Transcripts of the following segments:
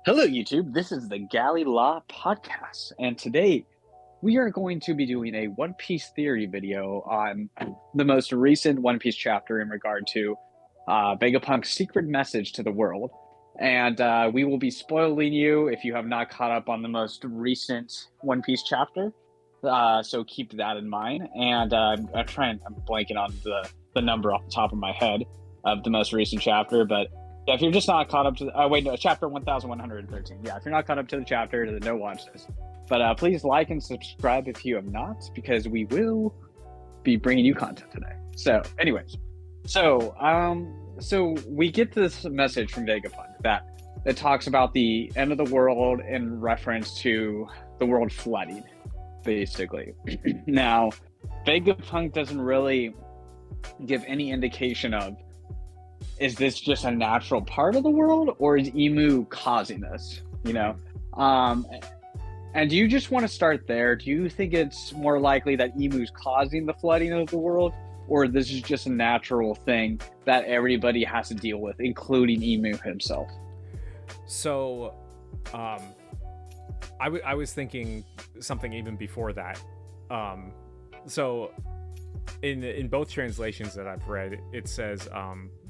Hello, YouTube. This is the Galley La Podcast, and today we are going to be doing a One Piece theory video on the most recent One Piece chapter in regard to Vegapunk's secret message to the world. And we will be spoiling you if you have not caught up on the most recent One Piece chapter. So keep that in mind. And I'm blanking on the number off the top of my head of the most recent chapter, but yeah, if you're just not caught up to chapter 1113. Yeah, if you're not caught up to the chapter, then don't watch this. But please like and subscribe if you have not, because we will be bringing you content today. So, anyways, so we get this message from Vegapunk that talks about the end of the world in reference to the world flooding, basically. Now, Vegapunk doesn't really give any indication of, is this just a natural part of the world, or is Emu causing this? And do you just want to start there? Do you think it's more likely that Emu's causing the flooding of the world, or this is just a natural thing that everybody has to deal with, including Emu himself? So, I was thinking something even before that. So, in both translations that I've read, it says,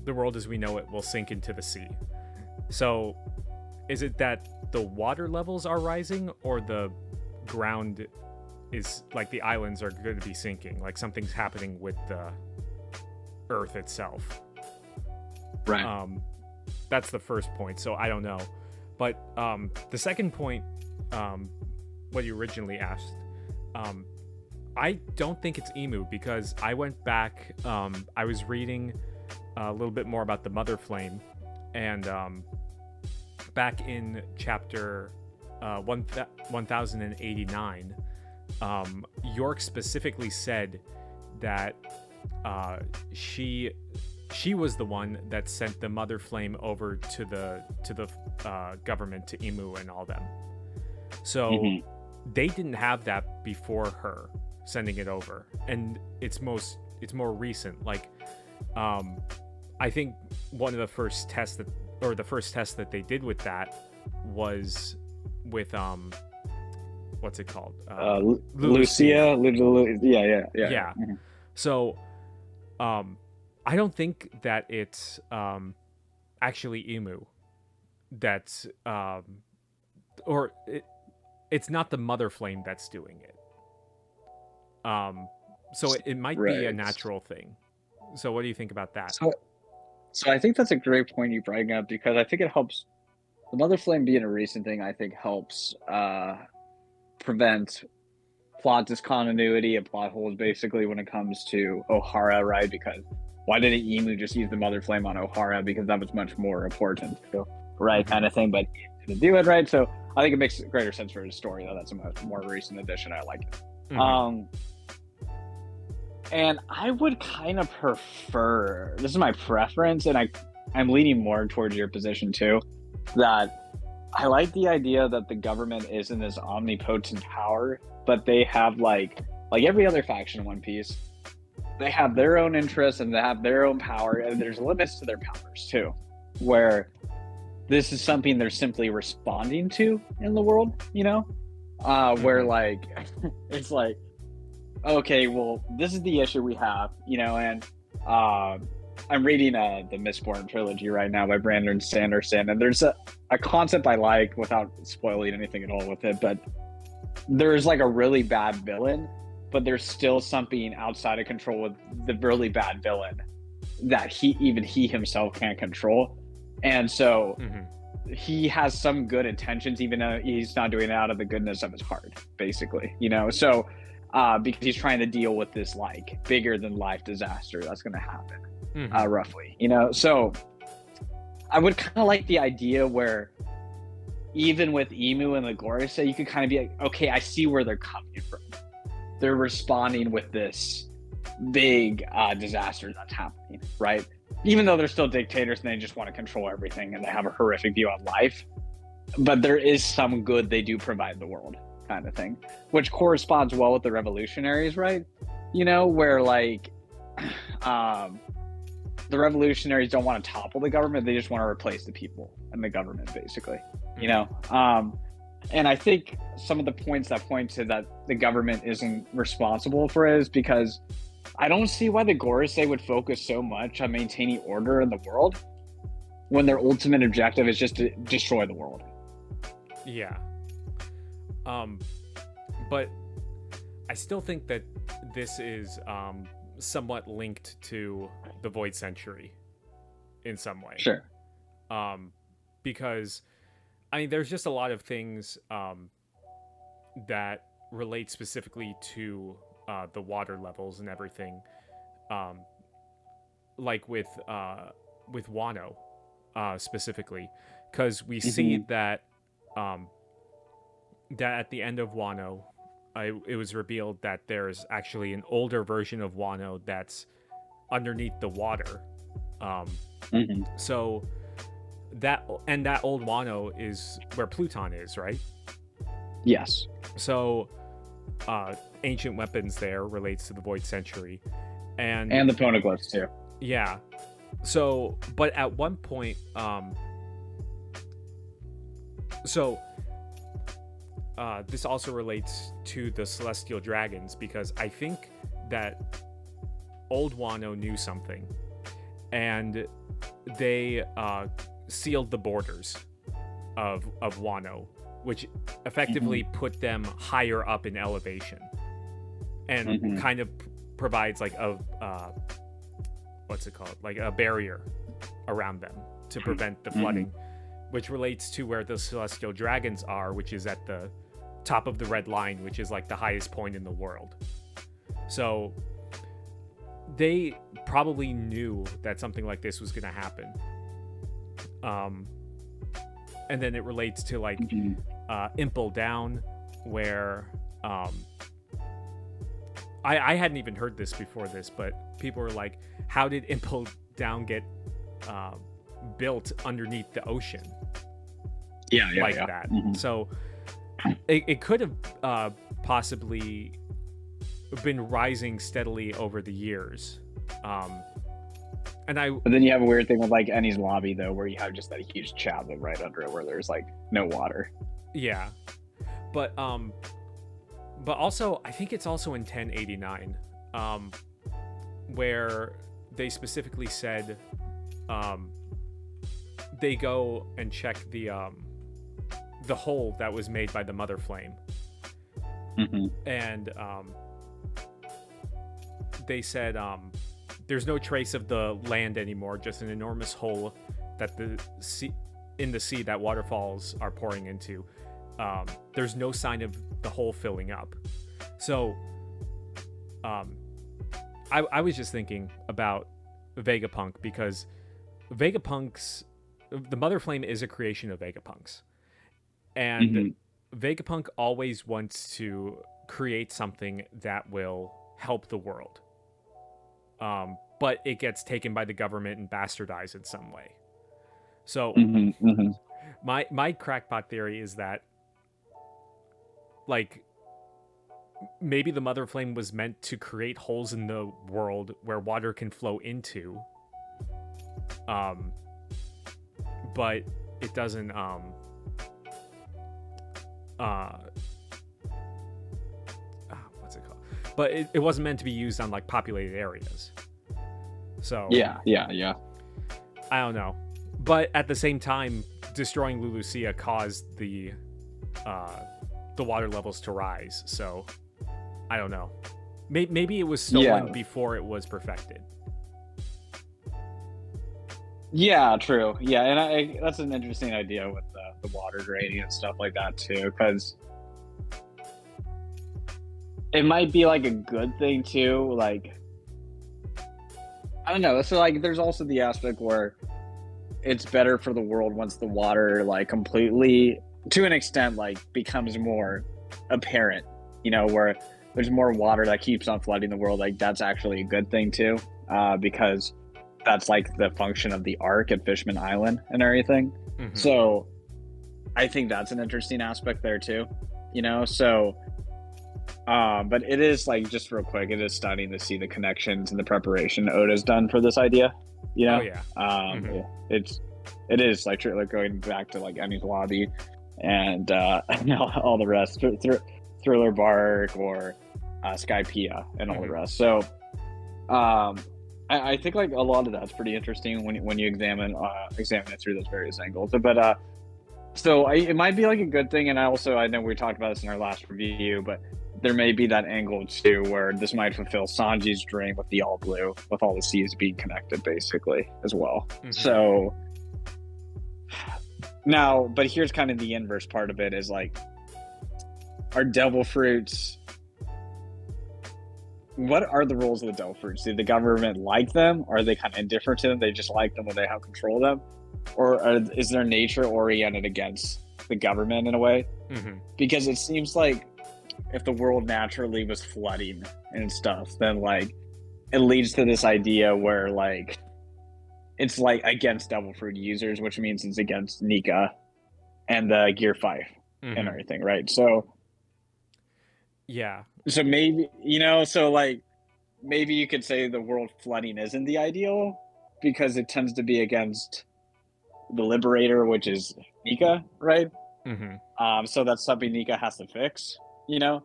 the world as we know it will sink into the sea. So is it that the water levels are rising, or the ground is, like, the islands are going to be sinking, like something's happening with the earth itself? Right. That's the first point, so I don't know. But the second point, what you originally asked, I don't think it's Emu, because I went back, I was reading a little bit more about the Mother Flame, and back in chapter 1089, York specifically said that she was the one that sent the Mother Flame over to the government, to Emu and all them. So they didn't have that before her sending it over, and it's more recent. Like, I think one of the first tests that they did with that was with what's it called? Lucia. Yeah. Mm-hmm. So, I don't think that it's actually Emu that's or it's not the Mother Flame that's doing it. So it might be a natural thing. So what do you think about that? So I think that's a great point you bring up, because I think it helps. The Mother Flame being a recent thing, I think helps prevent plot discontinuity and plot holes, basically, when it comes to Ohara, right? Because why didn't Emu just use the Mother Flame on Ohara? Because that was much more important, right? Kind of thing, but he didn't do it, right? So I think it makes greater sense for his story, though. That's a much more recent addition. I like it. And I would kind of prefer, this is my preference, and I'm leaning more towards your position too, that I like the idea that the government isn't this omnipotent power, but they have like every other faction in One Piece, they have their own interests and they have their own power, and there's limits to their powers too, where this is something they're simply responding to in the world, where like, it's like, okay, well, this is the issue we have, and I'm reading the Mistborn trilogy right now by Brandon Sanderson, and there's a concept I like, without spoiling anything at all with it, but there's like a really bad villain, but there's still something outside of control with the really bad villain that he himself can't control, and so he has some good intentions, even though he's not doing it out of the goodness of his heart, basically, so because he's trying to deal with this like bigger than life disaster that's going to happen, roughly, so I would kind of like the idea where even with Emu and the Gloriosa, you could kind of be like, okay, I see where they're coming from. They're responding with this big disaster that's happening, right? Even though they're still dictators and they just want to control everything and they have a horrific view on life, but there is some good they do provide the world, kind of thing, which corresponds well with the revolutionaries, right? Where like the revolutionaries don't want to topple the government, they just want to replace the people and the government, basically, you know. And I think some of the points that point to that the government isn't responsible for it is because I don't see why the Gorosei would focus so much on maintaining order in the world when their ultimate objective is just to destroy the world. Yeah. But I still think that this is somewhat linked to the Void Century in some way. Sure. Because I mean, there's just a lot of things that relate specifically to the water levels and everything, like with Wano specifically, because we see that that at the end of Wano, it was revealed that there's actually an older version of Wano that's underneath the water. So that old Wano is where Pluton is, right? Yes. So ancient weapons there relates to the Void Century, and the poneglyphs too. Yeah. So, but at one point, this also relates to the Celestial Dragons, because I think that old Wano knew something, and they sealed the borders of Wano, which effectively put them higher up in elevation, and kind of provides like a what's it called, like a barrier around them to prevent the flooding, which relates to where the Celestial Dragons are, which is at the top of the red line, which is like the highest point in the world. So they probably knew that something like this was going to happen. And then it relates to like Impel Down, where I hadn't even heard this before this, but people were like, how did Impel Down get built underneath the ocean? That. So it could have possibly been rising steadily over the years. But then you have a weird thing with like Eni's Lobby, though, where you have just that huge chasm right under it where there's like no water. Yeah. But also I think it's also in 1089, where they specifically said they go and check the hole that was made by the Mother Flame. And they said there's no trace of the land anymore, just an enormous hole that the sea that waterfalls are pouring into. There's no sign of the hole filling up. So I was just thinking about Vegapunk, because the Mother Flame is a creation of Vegapunk's, and Vegapunk always wants to create something that will help the world, but it gets taken by the government and bastardized in some way. So my crackpot theory is that, like, maybe the Mother Flame was meant to create holes in the world where water can flow into, but it doesn't what's it called? But it wasn't meant to be used on like populated areas. So yeah. I don't know. But at the same time, destroying Lulusia caused the water levels to rise. So I don't know. Maybe it was stolen before it was perfected. Yeah, true. Yeah, and that's an interesting idea with the water draining and stuff like that too, because it might be like a good thing too. Like, I don't know. So like, there's also the aspect where it's better for the world once the water like completely, to an extent, like becomes more apparent. You know, where there's more water that keeps on flooding the world. Like that's actually a good thing too, because that's like the function of the arc at Fishman Island and everything. So I think that's an interesting aspect there too, you know? So, but it is like, just real quick, it is stunning to see the connections and the preparation Oda's done for this idea, you know? Oh, yeah. It is like going back to like Emmy's Lobby and all the rest, Thriller Bark or Skypiea and all the rest. So I think like a lot of that's pretty interesting when you examine it through those various angles. But so it might be like a good thing, and I know we talked about this in our last review, but there may be that angle too where this might fulfill Sanji's dream with the all blue, with all the seas being connected basically as well. So now, but here's kind of the inverse part of it is like, are devil fruits, what are the rules of the devil fruits? Do the government like them? Are they kind of indifferent to them? They just like them when they have control of them? Or is their nature oriented against the government in a way? Because it seems like if the world naturally was flooding and stuff, then like it leads to this idea where like it's like against devil fruit users, which means it's against Nika and the Gear 5 and everything, right? So yeah. So maybe, so like maybe you could say the world flooding isn't the ideal because it tends to be against the Liberator, which is Nika, right? So that's something Nika has to fix, so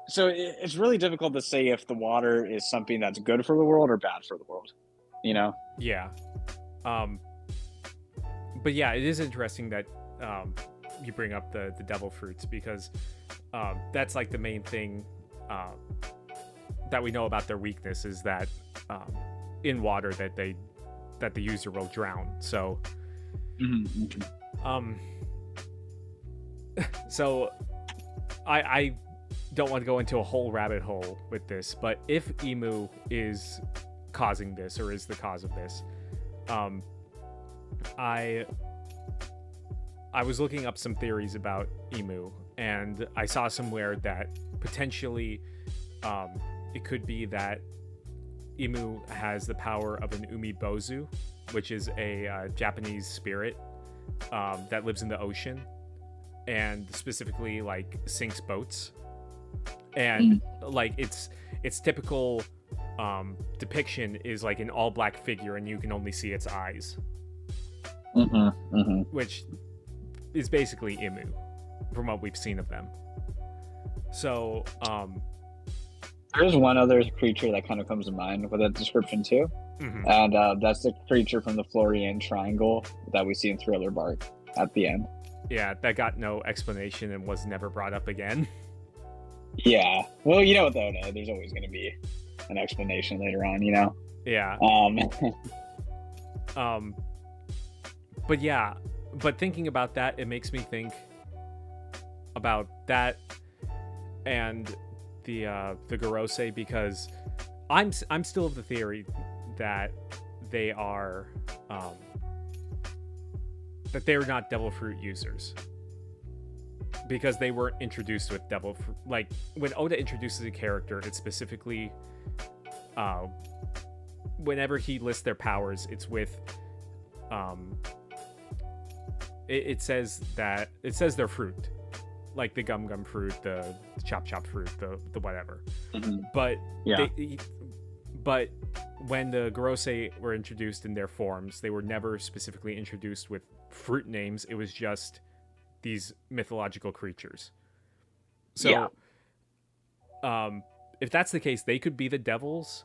it's really difficult to say if the water is something that's good for the world or bad for the world, Yeah. But yeah, it is interesting that you bring up the devil fruits, because that's like the main thing that we know about their weakness is that in water that the user will drown. So so I don't want to go into a whole rabbit hole with this, but if Emu is causing this or is the cause of this, I was looking up some theories about Emu, and I saw somewhere that potentially it could be that Emu has the power of an umibozu, which is a Japanese spirit that lives in the ocean and specifically like sinks boats. And like its typical depiction is like an all black figure, and you can only see its eyes, which is basically Emu from what we've seen of them. So there's one other creature that kind of comes to mind with that description too, and that's the creature from the Florian Triangle that we see in Thriller Bark at the end. Yeah, that got no explanation and was never brought up again. Yeah, well, though, there's always going to be an explanation later on, Yeah. But yeah, but thinking about that, it makes me think about that and the Gorosei, because I'm still of the theory that they are that they're not devil fruit users, because they weren't introduced with devil fruit. Like when Oda introduces a character, it's specifically whenever he lists their powers, it's with it says they're fruit, like the gum fruit, the chop fruit, the whatever. But yeah. But when the Gorosei were introduced in their forms, they were never specifically introduced with fruit names. It was just these mythological creatures. So if that's the case, they could be the devils,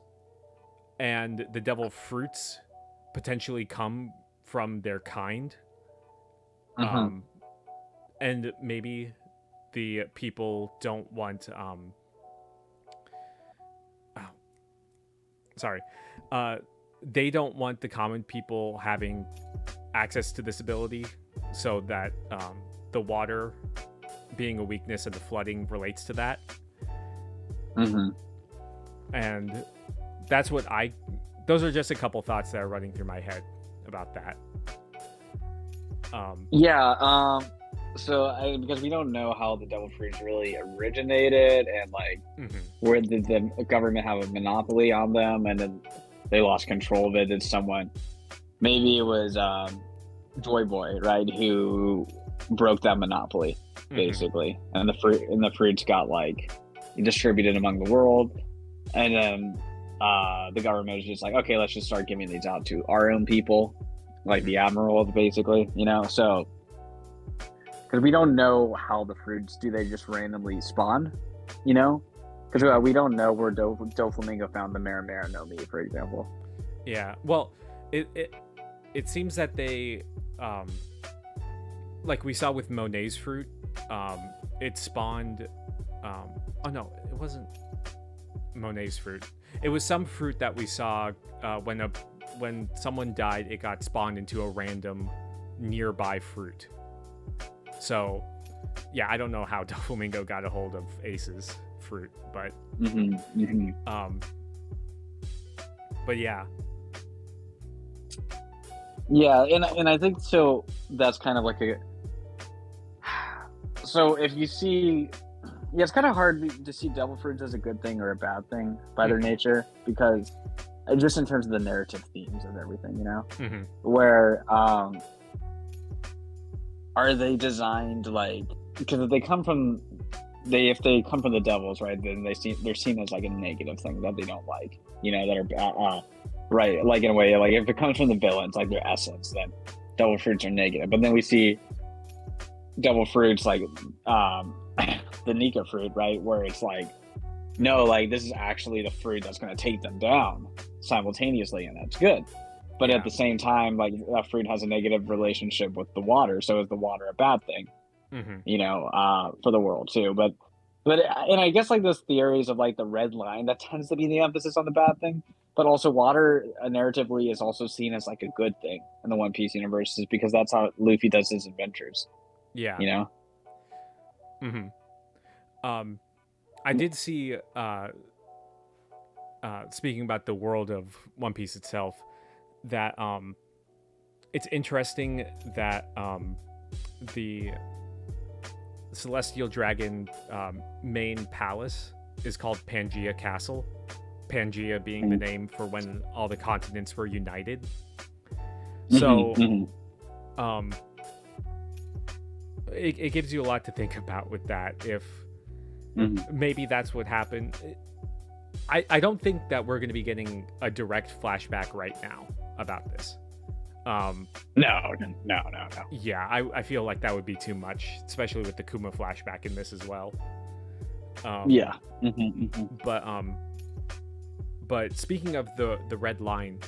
and the devil fruits potentially come from their kind. And maybe the people don't want they don't want the common people having access to this ability, so that the water being a weakness and the flooding relates to that. And that's what those are just a couple thoughts that are running through my head about that. So because we don't know how the devil fruits really originated, and like where did the government have a monopoly on them, and then they lost control of it. Did someone, maybe it was Joy Boy, right, who broke that monopoly basically, and the fruits got like distributed among the world, and then the government is just like, okay, let's just start giving these out to our own people, like the admiral, basically, so because we don't know how the fruits, do they just randomly spawn, because we don't know where Doflamingo found the Maramara no Mi, for example. Yeah, well, it seems that they, like we saw with Monet's fruit, it spawned, oh no, it wasn't Monet's fruit. It was some fruit that we saw when someone died, it got spawned into a random nearby fruit. So, yeah, I don't know how Doflamingo got a hold of Ace's fruit, but but yeah. Yeah, and I think so. That's kind of like so if you see, it's kind of hard to see devil fruits as a good thing or a bad thing by their nature, because just in terms of the narrative themes of everything, where are they designed like, because if they come from the devils, right, then they're seen as like a negative thing that they don't like, that are right, like in a way, like if it comes from the villains, like their essence, then devil fruits are negative. But then we see devil fruits like the Nika fruit, right, where it's like, no, like this is actually the fruit that's going to take them down simultaneously, and that's good. But at the same time, like that fruit has a negative relationship with the water, so is the water a bad thing? For the world too. But and I guess like those theories of like the red line, that tends to be the emphasis on the bad thing. But also water narratively is also seen as like a good thing in the One Piece universe, is because that's how Luffy does his adventures. Yeah. I did see, speaking about the world of One Piece itself, that it's interesting that the Celestial Dragon main palace is called Pangaea Castle. Pangaea being the name for when all the continents were united. So, it gives you a lot to think about with that. If maybe that's what happened. I don't think that we're going to be getting a direct flashback right now about this. No. Yeah, I feel like that would be too much, especially with the Kuma flashback in this as well. But speaking of the red line,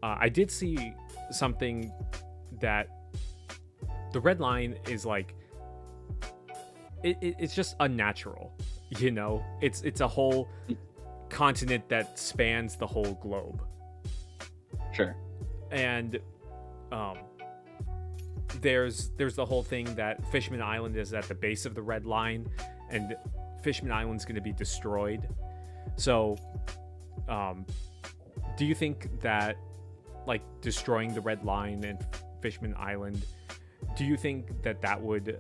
I did see something that the red line is like, it's just unnatural, it's a whole continent that spans the whole globe. Sure. And there's the whole thing that Fishman Island is at the base of the red line, and Fishman Island's going to be destroyed. So do you think that like destroying the red line and Fishman Island, do you think that would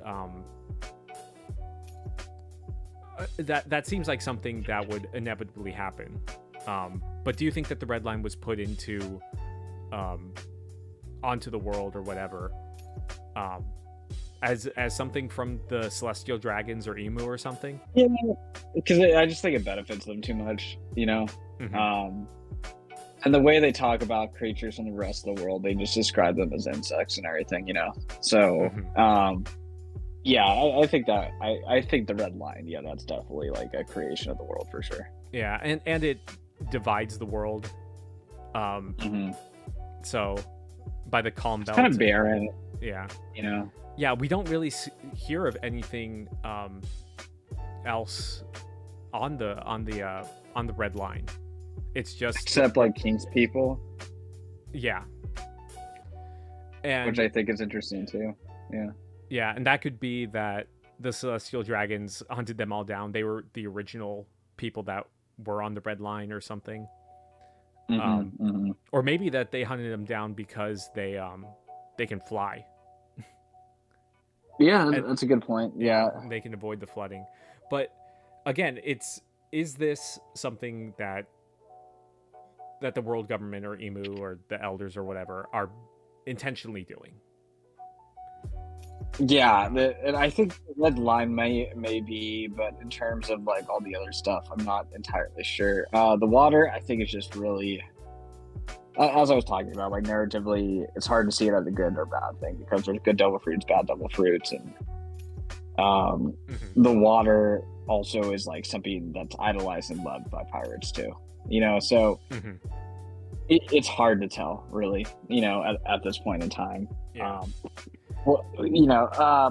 that seems like something that would inevitably happen, but do you think that the red line was put into onto the world or whatever as something from the Celestial Dragons or Emu or something? Yeah, because I just think it benefits them too much, and the way they talk about creatures from the rest of the world, they just describe them as insects and everything, so yeah, I think that I think the red line, yeah, that's definitely like a creation of the world for sure. Yeah, and it divides the world. So by the calm belt, it's kind of barren. Yeah, Yeah, we don't really hear of anything else on the red line. It's just except like King's people. Yeah, and which I think is interesting too. Yeah, and that could be that the Celestial Dragons hunted them all down. They were the original people that were on the red line or something. Or maybe that they hunted them down because they can fly. Yeah, that's a good point. Yeah, they can avoid the flooding. But again, is this something that the world government or Emu or the elders or whatever are intentionally doing? Yeah, and I think the red line may be, but in terms of like all the other stuff, I'm not entirely sure. The water, I think, is just really, as I was talking about, like narratively, it's hard to see it as a good or bad thing because there's good devil fruits, bad devil fruits, and Mm-hmm. the water also is like something that's idolized and loved by pirates too. So Mm-hmm. it's hard to tell, really. At this point in time. Yeah. Well,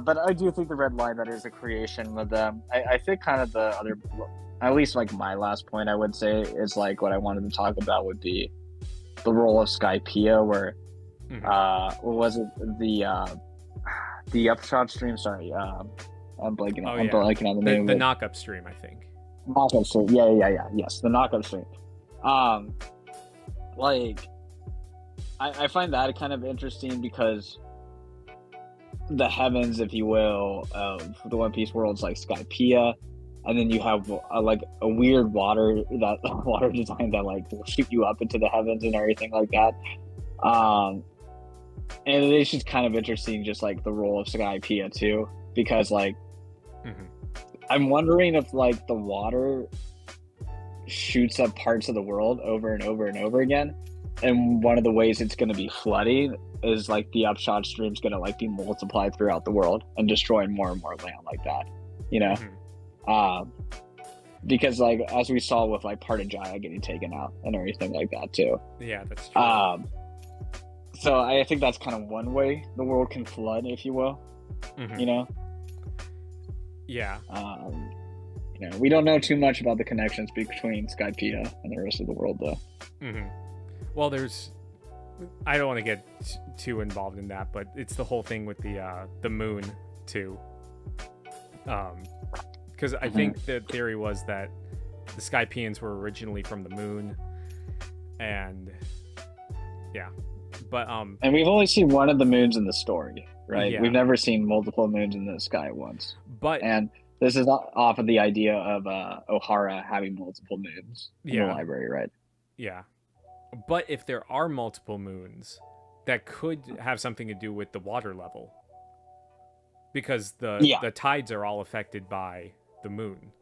but I do think the red line that is a creation of them. I think kind of the other, at least like my last point, I would say is like what I wanted to talk about would be the role of Skypiea, where Mm-hmm. what was it the upshot stream? Sorry, I'm blanking. Oh I'm yeah, blanking on the name the of it. knock-up stream, I think. Knockup stream. Yeah. Yes, the knockup stream. Um, like I find that kind of interesting because the heavens, if you will, of the One Piece world's like Skypiea, and then you have like a weird water design that like will shoot you up into the heavens and everything like that. And it's just kind of interesting, just like the role of Skypiea too, because like Mm-hmm. I'm wondering if like the water shoots up parts of the world over and over and over again, and one of the ways it's going to be flooding is like the upshot stream is going to like be multiplied throughout the world and destroying more and more land like that, Mm-hmm. um because like as we saw with like part of Jaya getting taken out and everything like that too. Yeah, that's true. So I think that's kind of one way the world can flood, if you will. Mm-hmm. Yeah. We don't know too much about the connections between Skypiea and the rest of the world, though. Mm-hmm. Well, I don't want to get too involved in that, but it's the whole thing with the moon too. Because I think the theory was that the Skypeans were originally from the moon, and yeah, but And we've only seen one of the moons in the story, right? Yeah. We've never seen multiple moons in the sky at once. but And this is off of the idea of O'Hara having multiple moons in the Yeah. library, right? yeah, but if there are multiple moons, that could have something to do with the water level, because the tides are all affected by the moon.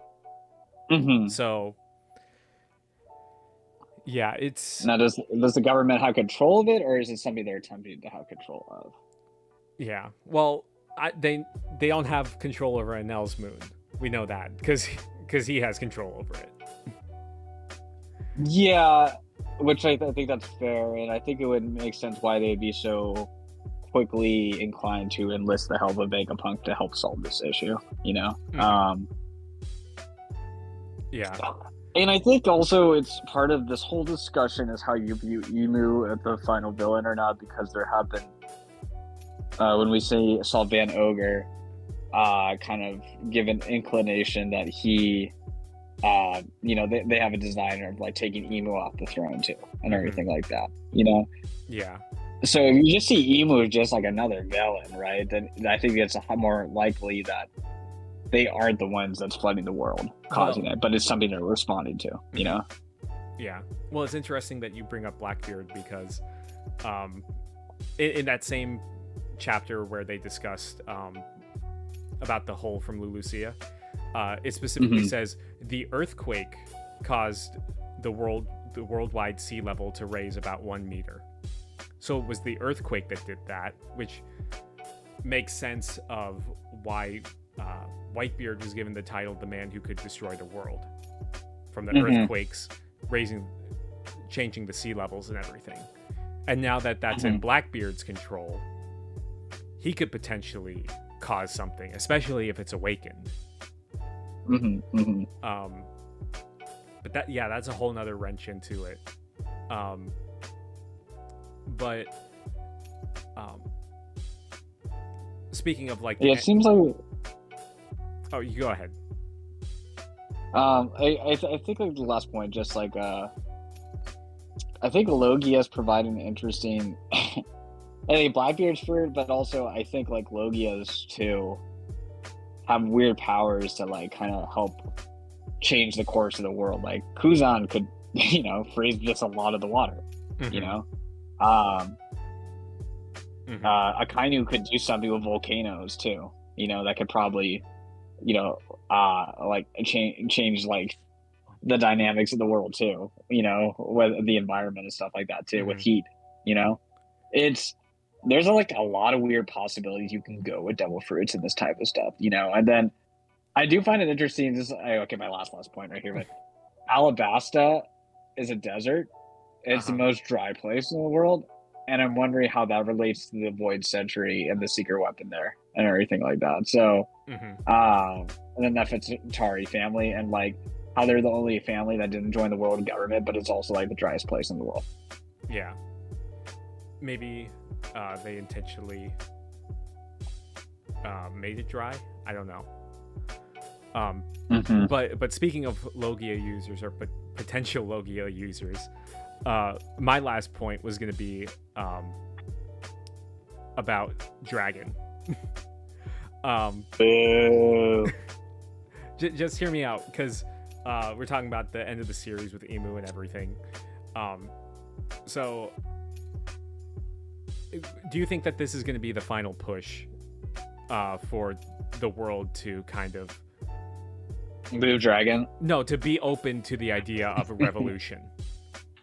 Mm-hmm. So yeah, it's Now, does the government have control of it, or is it something they're attempting to have control of? yeah. Well, they don't have control over Enel's moon. We know that because he has control over it. Yeah, which I think that's fair, and I think it would make sense why they'd be so quickly inclined to enlist the help of Vegapunk to help solve this issue. Mm-hmm. Yeah. And I think also it's part of this whole discussion is how you view Emu as the final villain or not, because there have been, when we saw Van Ogre, kind of give an inclination that he, they have a designer of like taking Emu off the throne too, and everything like that, Yeah. So if you just see Emu as just like another villain, right, then I think it's more likely that they aren't the ones that's flooding the world, causing it, but it's something they're responding to, Yeah. Well, it's interesting that you bring up Blackbeard because in that same chapter where they discussed about the hole from Lulusia, it specifically says the earthquake caused the worldwide sea level to raise about 1 meter. So it was the earthquake that did that, which makes sense of why Whitebeard was given the title "the man who could destroy the world" from the earthquakes changing the sea levels and everything. And now that that's in Blackbeard's control, he could potentially cause something, especially if it's awakened. But that's a whole nother wrench into it. But speaking of like, it seems like. Oh, you go ahead. I think like the last point, just like I think Logia is providing interesting. I think Blackbeard's weird, but also I think like Logia's too have weird powers to like kind of help change the course of the world. Like Kuzan could, freeze just a lot of the water. Akainu could do something with volcanoes too. That could probably, like change like the dynamics of the world too. With the environment and stuff like that too, with heat. There's like a lot of weird possibilities you can go with devil fruits and this type of stuff. And then I do find it interesting. My last point right here, but Alabasta is a desert. It's the most dry place in the world. And I'm wondering how that relates to the Void Sentry and the secret weapon there and everything like that. So, and then that fits Tari family and like how they're the only family that didn't join the world government, but it's also like the driest place in the world. Yeah. Maybe they intentionally made it dry. I don't know. But speaking of Logia users or potential Logia users, my last point was going to be about Dragon. Just hear me out, because we're talking about the end of the series with Emu and everything. So do you think that this is going to be the final push for the world to kind of Blue Dragon? No, to be open to the idea of a revolution.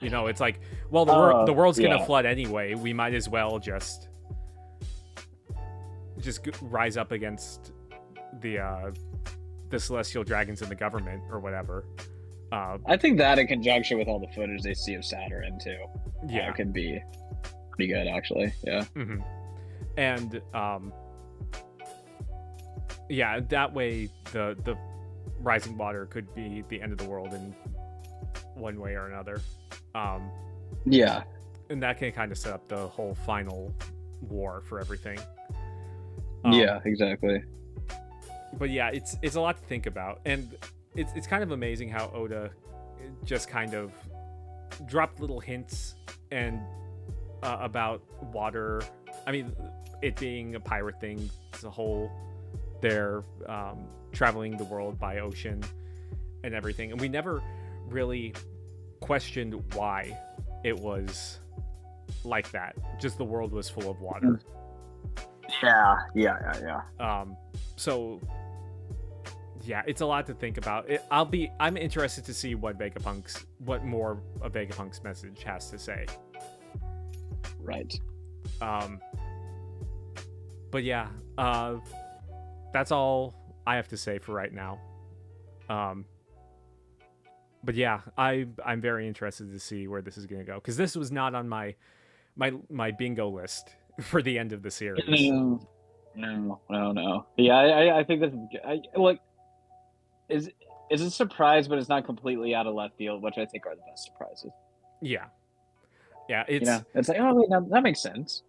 It's like, well, the world's gonna flood anyway. We might as well just rise up against the celestial dragons and the government or whatever. I think that in conjunction with all the footage they see of Saturn too, it could be pretty good actually. Yeah. And that way the rising water could be the end of the world in one way or another. And that can kind of set up the whole final war for everything. Yeah, exactly. But yeah, it's a lot to think about, and it's kind of amazing how Oda just kind of dropped little hints and about water. I mean, it being a pirate thing, it's a whole they're traveling the world by ocean and everything, and we never really questioned why it was like that. Just the world was full of water. Yeah. So yeah, it's a lot to think about. I'm interested to see what more of Vegapunk's message has to say. Right. But yeah, that's all I have to say for right now. But yeah, I'm very interested to see where this is going to go, because this was not on my bingo list for the end of the series. No. Yeah, I think that's is a surprise, but it's not completely out of left field, which I think are the best surprises. Yeah, it's it's like, oh wait, that makes sense.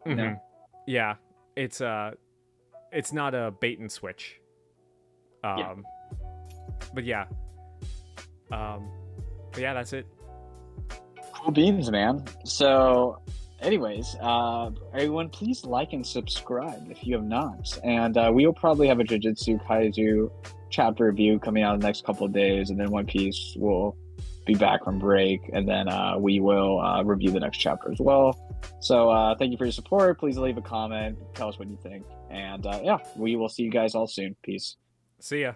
Yeah, it's not a bait and switch. But yeah. But yeah, that's it. Cool beans, man. So, anyways, everyone, please like and subscribe if you have not. And we will probably have a Jujutsu Kaiju chapter review coming out in the next couple of days, and then One Piece will be back from break, and then we will review the next chapter as well. So, thank you for your support. Please leave a comment. Tell us what you think. And we will see you guys all soon. Peace. See ya.